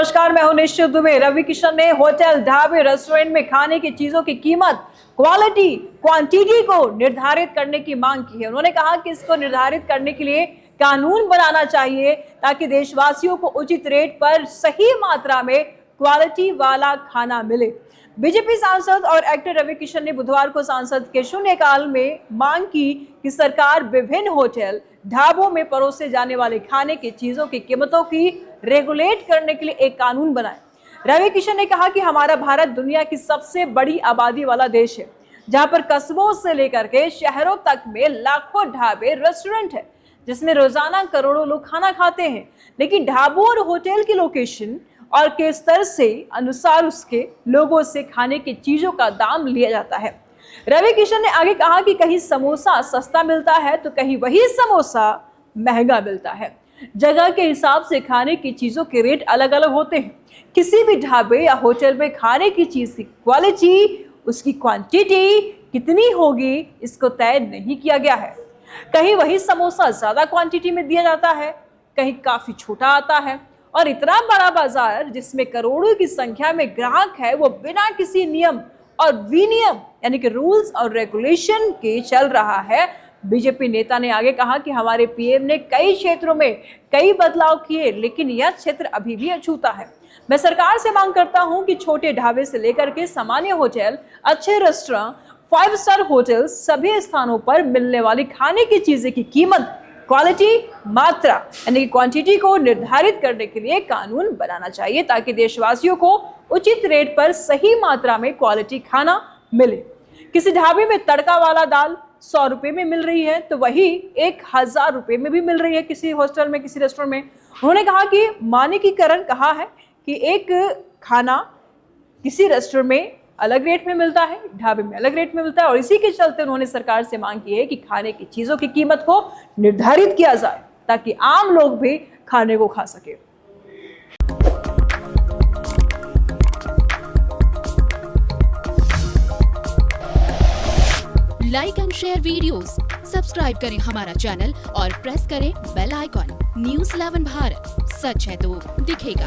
नमस्कार, मैं हूं निश्चित दुबे। रवि किशन ने होटल, ढाबे, रेस्टोरेंट में खाने की चीजों की कीमत, क्वालिटी, क्वांटिटी को निर्धारित करने की मांग की है। उन्होंने कहा कि इसको निर्धारित करने के लिए कानून बनाना चाहिए ताकि देशवासियों को उचित रेट पर सही मात्रा में क्वालिटी वाला खाना मिले। बीजेपी सांसद और एक्टर रवि किशन ने बुधवार को सांसद के शून्यकाल में मांग की कि सरकार विभिन्न होटल, ढाबों में परोसे जाने वाले खाने की चीजों की कीमतों की रेगुलेट करने के लिए एक कानून बनाए। रवि किशन ने कहा कि हमारा भारत दुनिया की सबसे बड़ी आबादी वाला देश है, जहां पर कस्बों से लेकर के शहरों तक में लाखों ढाबे, रेस्टोरेंट है, जिसमें रोजाना करोड़ों लोग खाना खाते हैं। लेकिन ढाबों और होटल की लोकेशन और के स्तर से अनुसार उसके लोगों से खाने की चीजों का दाम लिया जाता है। रवि किशन ने आगे कहा कि कहीं समोसा सस्ता मिलता है तो कहीं वही समोसा महंगा मिलता है। जगह के हिसाब से खाने की चीजों के रेट अलग अलग होते हैं। किसी भी ढाबे या होटल में खाने की चीज की क्वालिटी, उसकी क्वांटिटी कितनी होगी, इसको तय नहीं किया गया है। कहीं वही समोसा ज्यादा क्वांटिटी में दिया जाता है, कहीं काफी छोटा आता है। और इतना बड़ा बाजार जिसमें करोड़ों की संख्या में ग्राहक है, वो बिना किसी नियम और विनियम यानी कि रूल्स और रेगुलेशन के चल रहा है। बीजेपी नेता ने आगे कहा कि हमारे पीएम ने कई क्षेत्रों में कई बदलाव किए, लेकिन यह क्षेत्र अभी भी अछूता है। मैं सरकार से मांग करता हूं कि छोटे ढाबे से लेकर के सामान्य होटल, अच्छे रेस्टोरेंट, 5 स्टार होटल, सभी स्थानों पर मिलने वाली खाने की चीजें की कीमत, क्वालिटी, मात्रा यानी कि क्वांटिटी को निर्धारित करने के लिए कानून बनाना चाहिए ताकि देशवासियों को उचित रेट पर सही मात्रा में क्वालिटी खाना मिले। किसी ढाबे में तड़का वाला दाल 100 रुपए में मिल रही है तो वही 1000 रुपए में भी मिल रही है किसी हॉस्टल में, किसी रेस्टोरेंट में। उन्होंने कहा कि मानकीकरण कहा है कि एक खाना किसी रेस्टोरेंट में अलग रेट में मिलता है, ढाबे में अलग रेट में मिलता है, और इसी के चलते उन्होंने सरकार से मांग की है कि खाने की चीजों की कीमत को निर्धारित किया जाए ताकि आम लोग भी खाने को खा सके। Like and share videos, subscribe करें हमारा चैनल और प्रेस करें बेल आइकॉन। न्यूज़ 11 भारत, सच है तो दिखेगा।